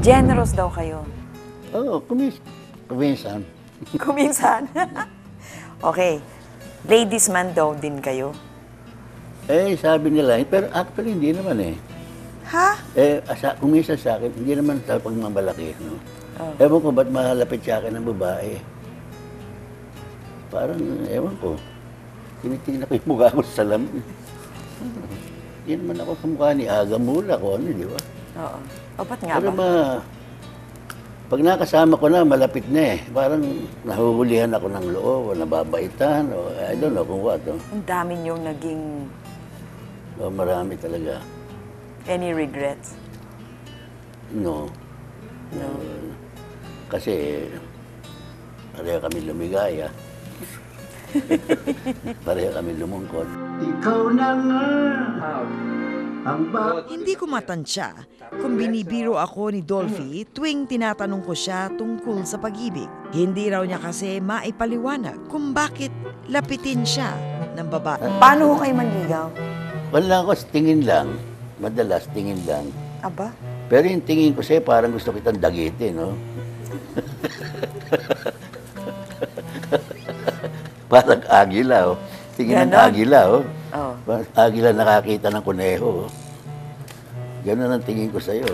Generous daw kayo. Oo, kuminsan. Kuminsan. Okay. Ladies man daw din kayo. Sabi nila, pero actually hindi naman eh. Ha? Kuminsan sa akin, hindi naman sa pagmamalaki, no? Ewan ko ba't malapit sa akin ng babae. Parang, ewan ko, tinitingnan ko yung mukha ko sa salamin. Hindi naman ako kamukha ni Aga Mula ko, ano, di ba? Oo. O, ba't nga Pero ba? pag nakasama ko na, malapit na eh. Parang nahuhulihan ako ng loob, o nababaitan, o I don't know kung what. Oh. Ang dami niyong naging Marami talaga. any regrets? No. No. Kasi pareho kami lumigaya. Pareho kami lumungkot. Ikaw na nga ang Hindi ko matansya kung binibiro ako ni Dolphy tuwing tinatanong ko siya tungkol sa pag-ibig. Hindi raw niya kasi maipaliwanag kung bakit lapitin siya ng babae. Paano ko kayo manligaw? Wala ko, tingin lang. Madalas, tingin lang. Aba? Pero yung tingin ko sa'yo, parang gusto kitang dagitin, no? Parang agila, oh. Tingin ng Ganon? agila, oh. Oo. Parang agila nakakita ng kuneho, oh. Ganun ang tingin ko sa'yo.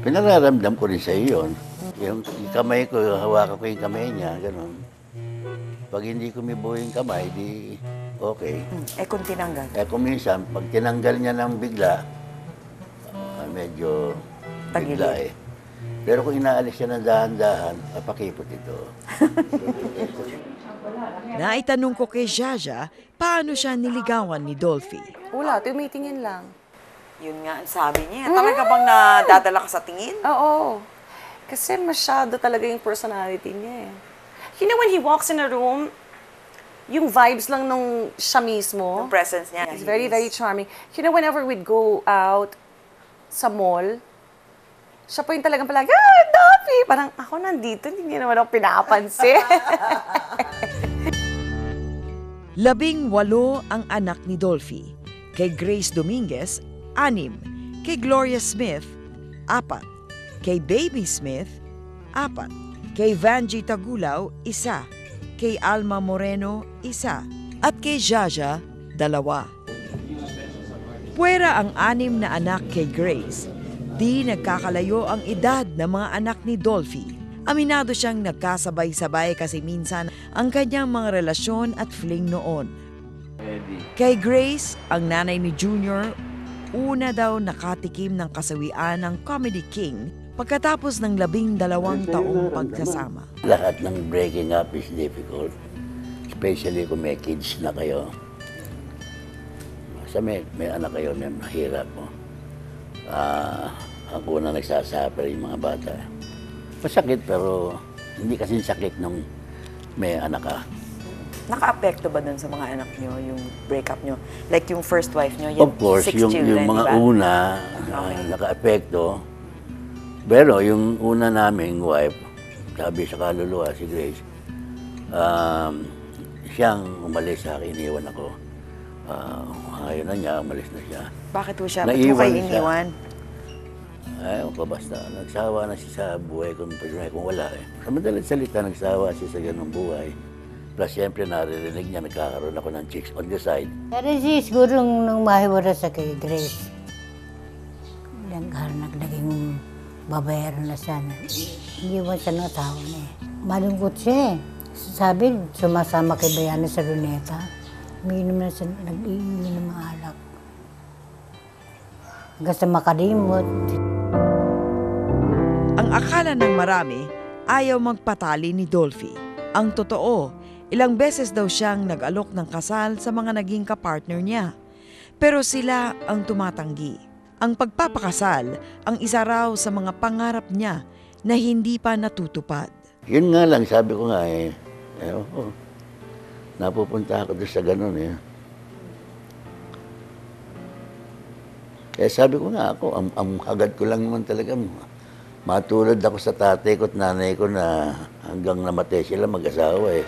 Pinararamdam ko rin sa'yo yun. Yung kamay ko, hawakan ko yung kamay niya, ganun. Pag hindi kumibo yung kamay, di okay. Kung tinanggal? Kung minsan, pag tinanggal niya ng bigla, medyo Tagilid. bigla eh. Pero kung inaalis siya ng dahan-dahan, pakipot ito. Naitanong ko kay Jaja paano siya niligawan ni Dolphy. Wala, tumitingin lang. Yun nga ang sabi niya. Talaga bang nadadala ka sa tingin? Oo. Kasi masyado talaga yung personality niya eh. You know, when he walks in a room, yung vibes lang nung siya mismo. Yung presence niya. It's very, very charming. You know, whenever we'd go out sa mall, siya po yung talagang palagi, Dolphy! Parang ako nandito, hindi naman ako pinapansin. 18 ang anak ni Dolphy. Kay Grace Dominguez, 6. Kay Gloria Smith, 4. Kay Baby Smith, 4. Kay Vanjie Tagulaw, 1. Kay Alma Moreno, 1. At kay Jaja, 2. Puwera ang 6 na anak kay Grace. Di nagkakalayo ang edad ng mga anak ni Dolphy. Aminado siyang nagkasabay-sabay kasi minsan ang kanyang mga relasyon at fling noon. Kay Grace, ang nanay ni Junior, una daw nakatikim ng kasawian ng Comedy King pagkatapos ng 12 taong pagsasama. Lahat ng breaking up is difficult. Especially kung may kids na kayo. Sa may anak kayo, may mahirap mo. Ang una nagsasuffer yung mga bata. Masakit pero hindi kasi sakit nung may anak ka. Naka-apekto ba dun sa mga anak niyo, yung breakup niyo? Like yung first wife niyo, Of course, 6 yung children, mga diba? una, naka-apekto. Pero yung una naming wife, sabi sa kaluluwa, si Grace, siyang umalis sa akin, iniwan ako. Ayaw na niya, umalis na siya. Bakit po siya? Ba't mo kayo iniwan? Ayaw ko, basta nagsawa na siya sa buhay kung wala eh. Sa madaling salita, nagsawa siya sa ganung buhay. Plus, siyempre, naririnig niya, nagkakaroon ako ng chicks on the side. Pero siguro nung mahiwara sa kay Grace, naging babayaran na siya. Hindi mo siya ng asawa niya. Malungkot siya eh. Sabi, sumasama kay Bayana sa Luneta. Umiinom na siya, nag-iinom ng mga alak. Hanggang sa makalimot. Ang akala ng marami, ayaw magpatali ni Dolphy. Ang totoo, ilang beses daw siyang nag-alok ng kasal sa mga naging kapartner niya. Pero sila ang tumatanggi. Ang pagpapakasal ang isa raw sa mga pangarap niya na hindi pa natutupad. Yun nga lang, sabi ko nga eh, napupunta ako doon sa ganun eh. Kaya sabi ko nga ako, ang agad ko lang naman talaga, matulad ako sa tatay ko at nanay ko na hanggang namatay sila mag-asawa eh.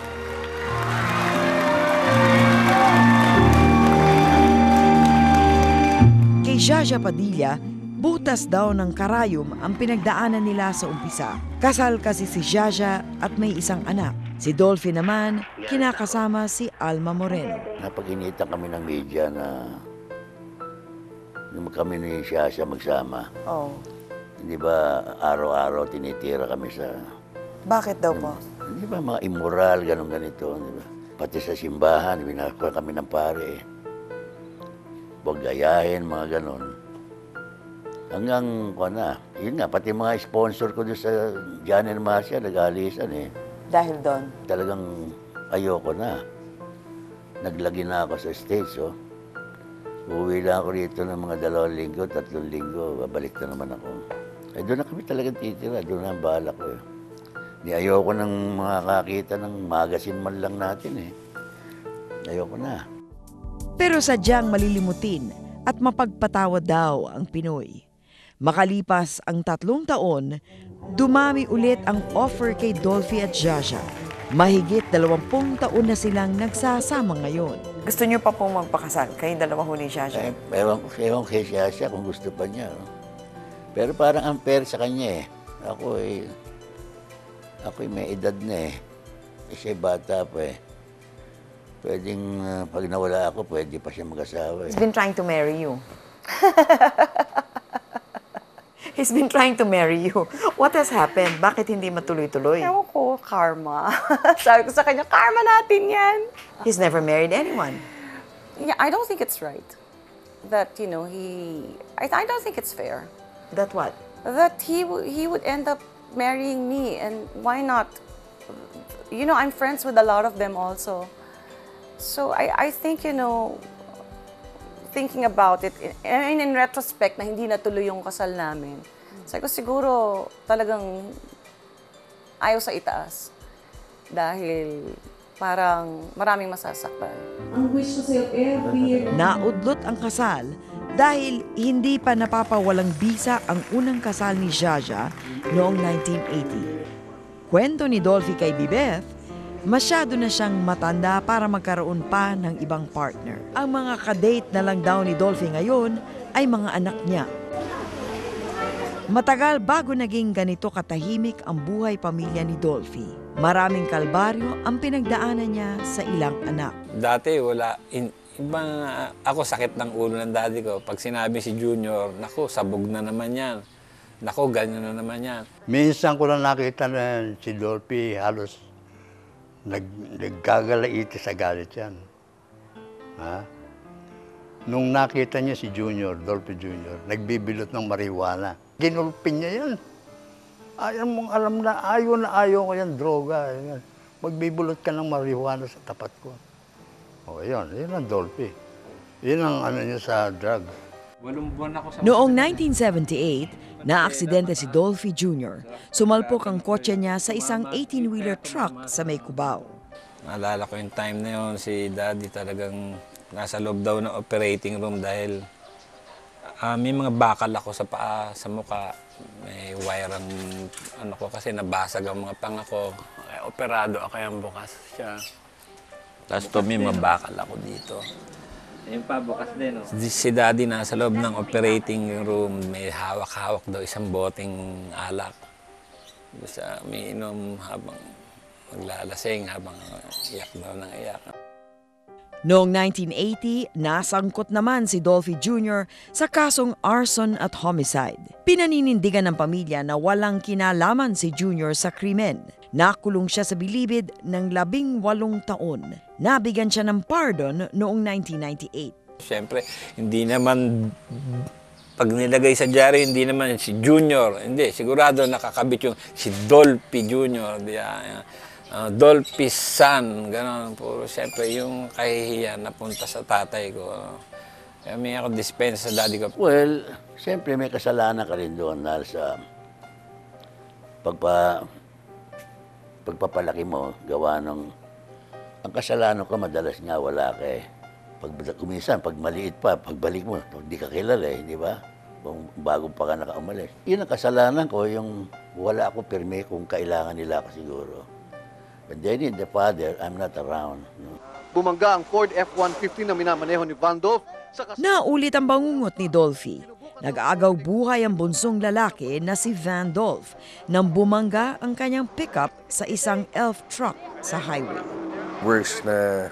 Kay Jaja Padilla, Butas daw ng karayom ang pinagdaanan nila sa umpisa. Kasal kasi si Jaja at may isang anak. Si Dolphy naman, kinakasama si Alma Moreno. Napag-initan kami ng media na kami ni Shasha magsama. Oh. Hindi ba araw-araw tinitira kami sa... Bakit daw po? Hindi ba mga immoral, ganito, di ba? Pati sa simbahan, binakuha kami ng pare. Huwag gayahin, mga ganon. Hanggang, yun nga, pati mga sponsor ko doon sa John and Marcia, nag-alisan eh. Dahil doon? Talagang ayoko na. Naglagi na ako sa States, oh. Uuwi lang ako rito ng mga 2 linggo, 3 linggo, babalik na naman ako. Eh, doon na kami talagang titira, doon na ang bahala ko eh. Di ayoko nang makakita ng magazine man lang natin eh. Ayoko na. Pero sadyang malilimutin at mapagpatawad daw ang Pinoy. Makalipas ang 3 taon, dumami ulit ang offer kay Dolphy at Jaja. Mahigit 20 taon na silang nagsasama ngayon. Gusto niyo pa pong magpakasal? Kayong dalawa huli siya. Ewan kay Shasha kung gusto pa niya. No? Pero parang unfair sa kanya eh. Ako'y may edad na eh. Siya'y bata pa eh. Pwedeng pag nawala ako, pwede pa siya mag-asawa eh. He's been trying to marry you. He's been trying to marry you. What has happened? Bakit hindi matuloy-tuloy? Ewan ko, karma. Sabi ko sa kanya, karma natin yan. He's never married anyone. Yeah, I don't think it's right. That, I don't think it's fair. That what? That he would end up marrying me, and why not? I'm friends with a lot of them also. So I think, thinking about it, and in retrospect na hindi natuloy yung kasal namin, sabi ko siguro talagang ayaw sa itaas. Dahil parang maraming masasaktan. Ang wish ko sa'yo every year. Naudlot ang kasal dahil hindi pa napapawalang bisa ang unang kasal ni Jaja noong 1980. Kwento ni Dolphy kay Bibeth, masyado na siyang matanda para magkaroon pa ng ibang partner. Ang mga kadate na lang daw ni Dolphy ngayon ay mga anak niya. Matagal bago naging ganito katahimik ang buhay pamilya ni Dolphy. Maraming kalbaryo ang pinagdaanan niya sa ilang anak. Dati wala, ako sakit ng ulo ng daddy ko. Pag sinabi si Junior, naku, sabog na naman yan. Naku, ganyan na naman yan. Minsan ko lang nakita na si Dolphy halos nagkagalaiti sa galit yan. Ha? Nung nakita niya si Junior, Dolphy Junior, nagbibilot ng marijuana. Ginulpin niya yan. Ayaw mong alam na ayaw ko yan, droga. Yan. Magbibulot ka ng marijuana sa tapat ko. O, yun ang Dolphy. Yun ang niya sa drug. Noong 1978, naaksidente si Dolphy Jr. Sumalpok ang kotse niya sa isang 18-wheeler truck sa may Cubao. Naalala ko yung time na yun, si daddy talagang nasa loob daw ng operating room dahil may mga bakal ako sa paa, sa mukha. May wire ang ko kasi nabasag ang mga panga ko. Operado ako yung bukas siya. Tapos may mga bakal ako dito. Yung pa, bukas din, no? Si daddy nasa loob ng operating room, may hawak-hawak daw isang boteng alak. Basta may inom habang maglalasing, habang iyak daw ng iyak. Noong 1980, nasangkot naman si Dolphy Jr. sa kasong arson at homicide. Pinaninindigan ng pamilya na walang kinalaman si Jr. sa krimen. Nakulong siya sa bilibid ng 18 taon. Nabigyan siya ng pardon noong 1998. Siyempre, hindi naman, pag nilagay sa diary, hindi naman si Junior. Hindi, sigurado nakakabit yung si Dolphy Jr. Dolphy's son, gano'n. Puro, siyempre, yung kahihiyan napunta sa tatay ko. Kaya may ako dispensa sa daddy ko. Well, siyempre may kasalanan ka rin doon dahil sa pagpapalaki mo, gawa ng... Ang kasalanan ko, madalas nga wala ka eh. Kuminsan, pag maliit pa, pagbalik mo, hindi ka kilala eh, di ba? Kung bago pa ka nakaumalis. Yun ang kasalanan ko, yung wala ako pirme kung kailangan nila ako siguro. But they need the father, I'm not around. No? Bumangga ang Ford F-150 na minamaneho ni Van Dolph. Naulit ang bangungot ni Dolphy. Nag-aagaw buhay ang bunsong lalaki na si Van Dolph nang bumangga ang kanyang pickup sa isang elf truck sa highway. Worst na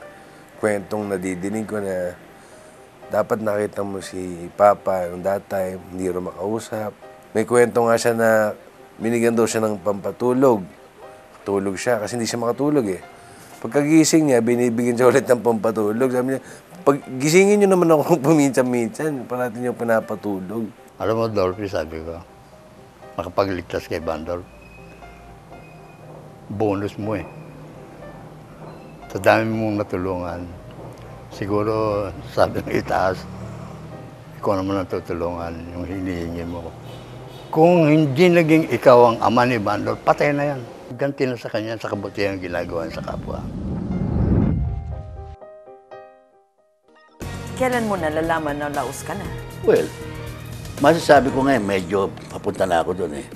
kwentong nadidinig ko na dapat nakita mo si Papa nung that time, hindi rin makausap. May kwento nga siya na binigyan daw siya ng pampatulog. Tulog siya kasi hindi siya makatulog eh. Pagkagising niya, binibigyan siya ulit ng pampatulog. Sabi niya, pag gisingin niyo naman ako paminsan-minsan, parating niyo pinapatulog. Alam mo, Dolphy, sabi ko, makapagligtas kay Bandol, bonus mo eh. Sa dami mong natulungan, siguro sabi ng itaas, ikaw naman ang tutulungan, yung hinihingi mo. Kung hindi naging ikaw ang ama ni Bandol, patay na yan. Ganti na sa kanya sa kabutihan ginagawa sa kapwa. Kailan mo nalalaman na laos ka na? Well, masasabi ko ngayon, medyo papunta na ako doon eh.